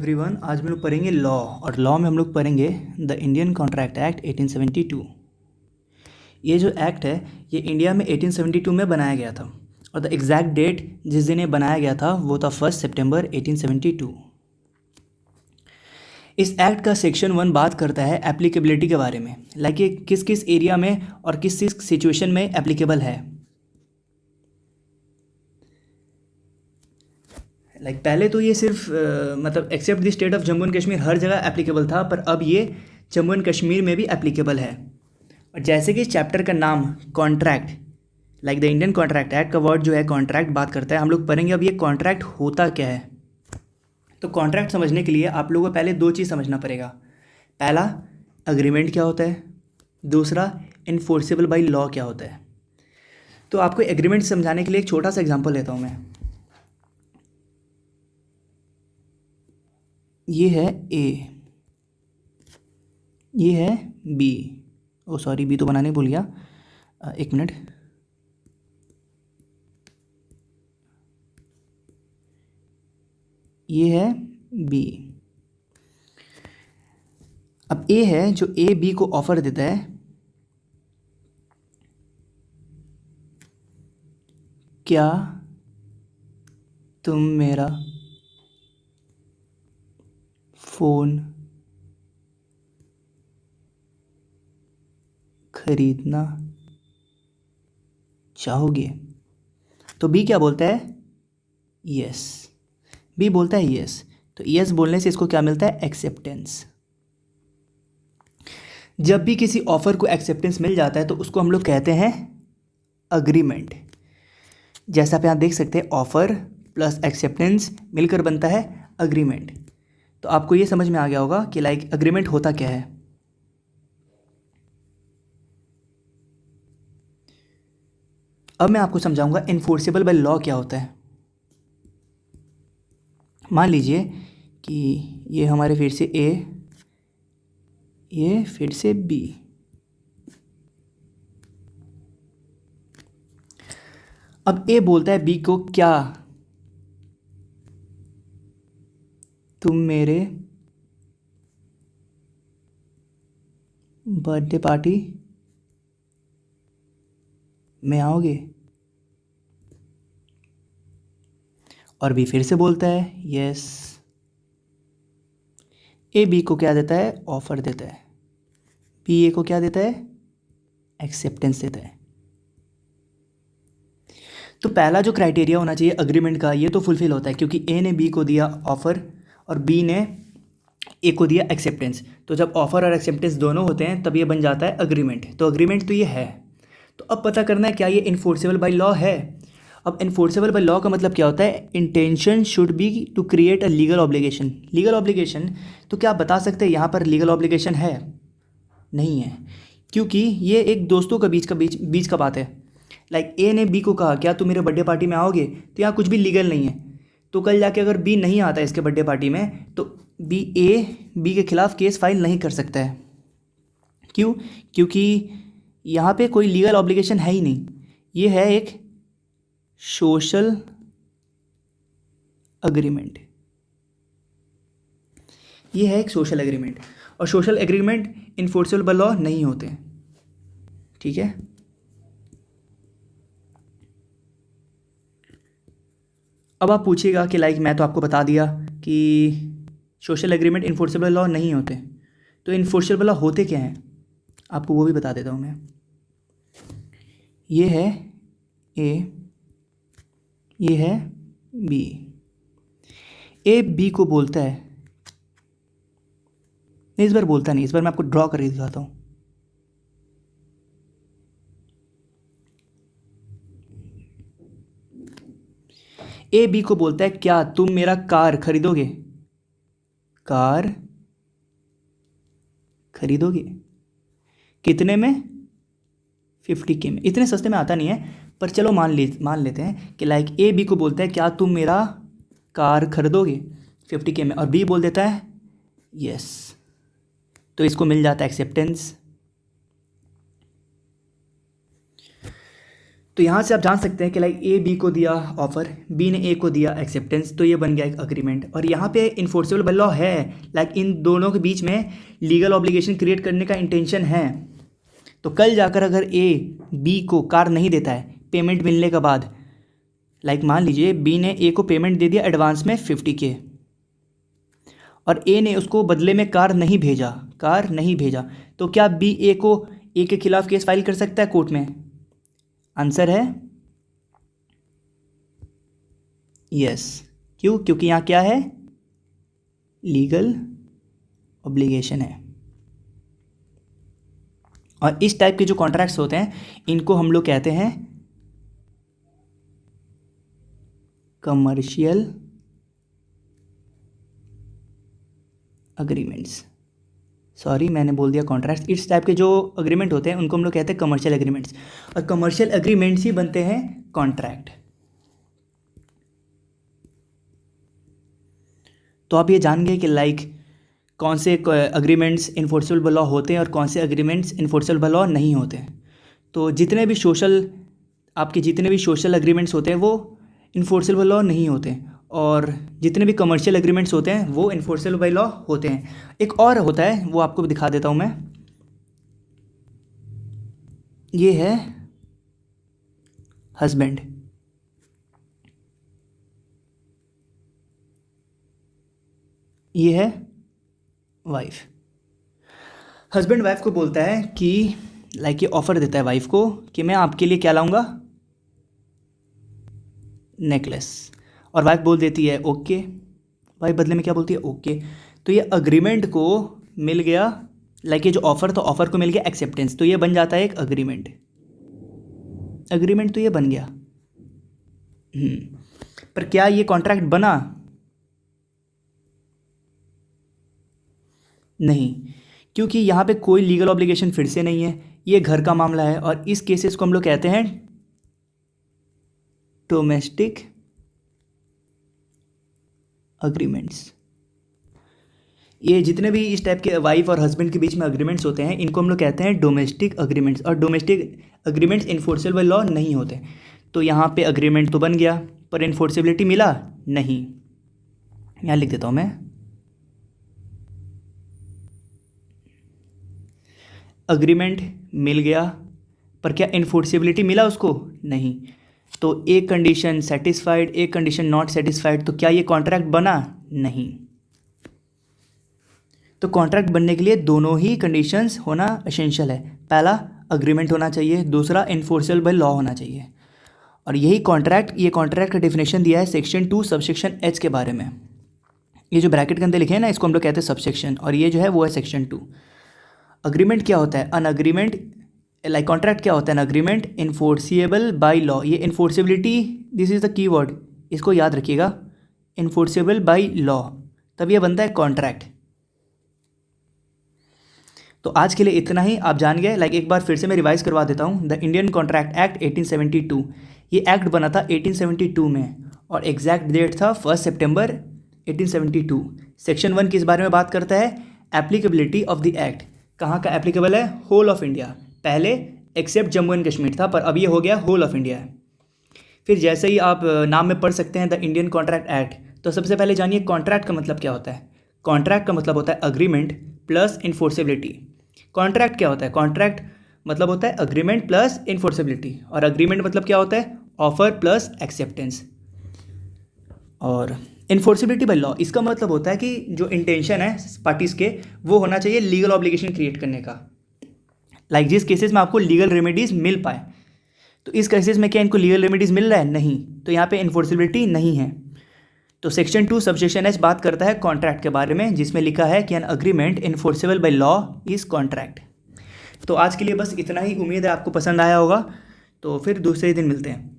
Everyone, आज हम लोग पढ़ेंगे लॉ। और लॉ में हम लोग पढ़ेंगे द इंडियन कॉन्ट्रैक्ट एक्ट 1872। ये जो एक्ट है ये इंडिया में 1872 में बनाया गया था और द एग्जैक्ट डेट जिस दिन ये बनाया गया था वो था 1 सितंबर 1872। इस एक्ट का सेक्शन 1 बात करता है एप्लीकेबिलिटी के बारे में, लाइक ये किस किस एरिया में और किस किस सिचुएशन में एप्लीकेबल है। पहले तो ये सिर्फ मतलब except the state of Jammu and Kashmir हर जगह एप्लीकेबल था, पर अब ये जम्मू एंड कश्मीर में भी एप्लीकेबल है। और जैसे कि इस चैप्टर का नाम contract, like the Indian contract act का वर्ड जो है कॉन्ट्रैक्ट बात करता है, हम लोग पढ़ेंगे अब ये कॉन्ट्रैक्ट होता क्या है। तो कॉन्ट्रैक्ट समझने के लिए आप लोगों को पहले दो चीज़ समझना पड़ेगा। पहला, अग्रीमेंट क्या होता है, दूसरा इन्फोर्सेबल बाई लॉ क्या होता है। तो आपको एग्रीमेंट समझाने के लिए एक छोटा सा एग्जांपल लेता हूँ मैं। ये है ए, ये है बी। ओ सॉरी, बी तो बनाने भूल गया, एक मिनट। ये है बी। अब ए है जो ए बी को ऑफर देता है, क्या तुम मेरा फ़ोन खरीदना चाहोगे। तो बी क्या बोलता है, यस। बी बोलता है यस, तो यस बोलने से इसको क्या मिलता है, एक्सेप्टेंस। जब भी किसी ऑफर को एक्सेप्टेंस मिल जाता है तो उसको हम लोग कहते हैं अग्रीमेंट। जैसा आप यहाँ देख सकते हैं, ऑफर प्लस एक्सेप्टेंस मिलकर बनता है अग्रीमेंट। तो आपको ये समझ में आ गया होगा कि लाइक अग्रीमेंट होता क्या है। अब मैं आपको समझाऊंगा इन्फोर्सेबल बाय लॉ क्या होता है। मान लीजिए कि ये हमारे फिर से ए, ये फिर से बी। अब ए बोलता है बी को, क्या तुम मेरे बर्थडे पार्टी में आओगे। और बी फिर से बोलता है यस। ए बी को क्या देता है, ऑफर देता है। बी ए को क्या देता है, एक्सेप्टेंस देता है। तो पहला जो क्राइटेरिया होना चाहिए अग्रीमेंट का, ये तो फुलफिल होता है क्योंकि ए ने बी को दिया ऑफर और बी ने ए को दिया एक्सेप्टेंस। तो जब ऑफर और एक्सेप्टेंस दोनों होते हैं तब ये बन जाता है अग्रीमेंट। तो अग्रीमेंट तो ये है। तो अब पता करना है क्या ये इन्फोर्सेबल बाय लॉ है। अब इन्फोर्सेबल बाय लॉ का मतलब क्या होता है, intention should be to create a legal obligation. Legal obligation, तो क्या आप बता सकते हैं यहाँ पर लीगल ऑब्लिगेशन है? नहीं है, क्योंकि ये एक दोस्तों का बीच का बात है। लाइक ए ने बी को कहा क्या तुम मेरे बर्थडे पार्टी में आओगे, तो यहाँ कुछ भी लीगल नहीं है। तो कल जाके अगर बी नहीं आता इसके बर्थडे पार्टी में तो बी के खिलाफ केस फाइल नहीं कर सकता है। क्यों? क्योंकि यहाँ पे कोई लीगल ऑब्लिगेशन है ही नहीं। ये है एक सोशल अग्रीमेंट। ये है एक सोशल एग्रीमेंट, और social agreement enforceable by law नहीं होते। ठीक है, अब आप पूछिएगा कि लाइक मैं तो आपको बता दिया कि सोशल एग्रीमेंट इन्फोर्सेबल लॉ नहीं होते, तो इन्फोर्सेबल लॉ होते क्या हैं, आपको वो भी बता देता हूँ मैं। ये है ए, ये है बी। ए बी को बोलता है, नहीं इस बार बोलता नहीं, इस बार मैं आपको ड्रॉ करके दिखाता हूँ। ए बी को बोलता है क्या तुम मेरा कार खरीदोगे। कार खरीदोगे कितने में, 50K में। इतने सस्ते में आता नहीं है, पर चलो मान लेते हैं कि लाइक ए बी को बोलता है क्या तुम मेरा कार खरीदोगे 50K में, और बी बोल देता है यस। तो इसको मिल जाता है एक्सेप्टेंस। तो यहाँ से आप जान सकते हैं कि लाइक ए बी को दिया ऑफर, बी ने ए को दिया एक्सेप्टेंस, तो ये बन गया एक अग्रीमेंट। और यहाँ पे इन्फोर्सेबल बाय लॉ है, लाइक इन दोनों के बीच में लीगल ऑब्लिगेशन क्रिएट करने का इंटेंशन है। तो कल जाकर अगर ए बी को कार नहीं देता है पेमेंट मिलने के बाद, लाइक मान लीजिए बी ने ए को पेमेंट दे दिया एडवांस में 50K और ए ने उसको बदले में कार नहीं भेजा, तो क्या बी ए के खिलाफ केस फाइल कर सकता है कोर्ट में? आंसर है यस। क्यों? क्योंकि यहाँ क्या है, लीगल ऑब्लिगेशन है। और इस टाइप के जो कॉन्ट्रैक्ट्स होते हैं इनको हम लोग कहते हैं कमर्शियल अग्रीमेंट्स। सॉरी, मैंने बोल दिया कॉन्ट्रैक्ट्स। इस टाइप के जो अग्रीमेंट होते हैं उनको हम लोग कहते हैं कमर्शियल एग्रीमेंट्स, और कमर्शियल एग्रीमेंट्स ही बनते हैं कॉन्ट्रैक्ट। तो आप ये जान गए कि लाइक कौन से अग्रीमेंट्स इन्फोर्सेबल बाय लॉ होते हैं और कौन से अग्रीमेंट्स इन्फोर्सेबल बाय लॉ नहीं होते हैं। तो जितने भी सोशल अग्रीमेंट्स होते हैं वो इन्फोर्सेबल बाय लॉ नहीं होते, और जितने भी कमर्शियल एग्रीमेंट्स होते हैं वो इन्फोर्सेबल बाय लॉ होते हैं। एक और होता है, वो आपको दिखा देता हूँ मैं। ये है हस्बैंड, ये है वाइफ। हस्बैंड वाइफ को बोलता है कि लाइक ये ऑफर देता है वाइफ को कि मैं आपके लिए क्या लाऊंगा, नेकलेस। और वाइफ बोल देती है ओके, वाइफ बदले में क्या बोलती है, ओके। तो ये अग्रीमेंट को मिल गया, लाइक ये जो ऑफर था ऑफर को मिल गया एक्सेप्टेंस, तो ये बन जाता है एक अग्रीमेंट। तो ये बन गया। पर क्या ये कॉन्ट्रैक्ट बना? नहीं, क्योंकि यहाँ पे कोई लीगल ऑब्लिगेशन फिर से नहीं है, ये घर का मामला है, और इस केसेस को हम लोग कहते हैं डोमेस्टिक अग्रीमेंट्स। ये जितने भी इस टाइप के वाइफ और हस्बैंड के बीच में अग्रीमेंट्स होते हैं इनको हम लोग कहते हैं डोमेस्टिक अग्रीमेंट्स, और domestic agreements enforceable by law नहीं होते। तो यहाँ पे अग्रीमेंट तो बन गया पर इन्फोर्सेबिलिटी मिला नहीं। यहाँ लिख देता हूँ मैं, अग्रीमेंट मिल गया पर क्या इन्फोर्सेबिलिटी मिला उसको? नहीं। तो एक कंडीशन सेटिस्फाइड, एक कंडीशन नॉट सेटिस्फाइड, तो क्या ये कॉन्ट्रैक्ट बना? नहीं। तो कॉन्ट्रैक्ट बनने के लिए दोनों ही कंडीशंस होना एसेंशियल है। पहला अग्रीमेंट होना चाहिए, दूसरा इन्फोर्सेबल बाय लॉ होना चाहिए। और यही कॉन्ट्रैक्ट का डेफिनेशन दिया है सेक्शन 2 सबसेक्शन H के बारे में। ये जो ब्रैकेट के अंदर लिखे हैं ना, इसको हम लोग कहते हैं सबसेक्शन, और ये जो है वो है सेक्शन 2। अग्रीमेंट क्या होता है? अन अग्रीमेंट, लाइक कॉन्ट्रैक्ट क्या होता है? An agreement enforceable by law. ये enforceability, this is the keyword, इसको याद रखिएगा, इन्फोर्सिएबल बाय लॉ, तब ये बनता है कॉन्ट्रैक्ट। तो आज के लिए इतना ही, आप जान गए। लाइक एक बार फिर से मैं रिवाइज करवा देता हूँ। द इंडियन कॉन्ट्रैक्ट एक्ट 1872, ये एक्ट बना था 1872 में, और एग्जैक्ट डेट था 1 सितंबर 1872। सेक्शन 1 किस बारे में बात करता है? Applicability of the act. कहाँ का एप्लीकेबल है? Whole of India. पहले एक्सेप्ट जम्मू एंड कश्मीर था, पर अब ये हो गया होल ऑफ इंडिया है। फिर जैसे ही आप नाम में पढ़ सकते हैं द इंडियन कॉन्ट्रैक्ट एक्ट, तो सबसे पहले जानिए कॉन्ट्रैक्ट का मतलब क्या होता है। कॉन्ट्रैक्ट का मतलब होता है अग्रीमेंट प्लस इन्फोर्सेबिलिटी। कॉन्ट्रैक्ट क्या होता है? कॉन्ट्रैक्ट मतलब होता है अग्रीमेंट प्लस इन्फोर्सेबिलिटी, और अग्रीमेंट मतलब क्या होता है? Offer plus acceptance. और इन्फोर्सेबिलिटी बाय लॉ, इसका मतलब होता है कि जो इंटेंशन है पार्टीज़ के, वो होना चाहिए लीगल ऑब्लिगेशन क्रिएट करने का। लाइक जिस केसेस में आपको लीगल रेमेडीज़ मिल पाए, तो इस केसेस में क्या इनको लीगल रेमेडीज़ मिल रहा है? नहीं, तो यहाँ पे इन्फोर्सेबिलिटी नहीं है। तो सेक्शन 2 सबसेक्शन H बात करता है कॉन्ट्रैक्ट के बारे में, जिसमें लिखा है कि an agreement enforceable by law is contract. तो आज के लिए बस इतना ही, उम्मीद है आपको पसंद आया होगा। तो फिर दूसरे दिन मिलते हैं।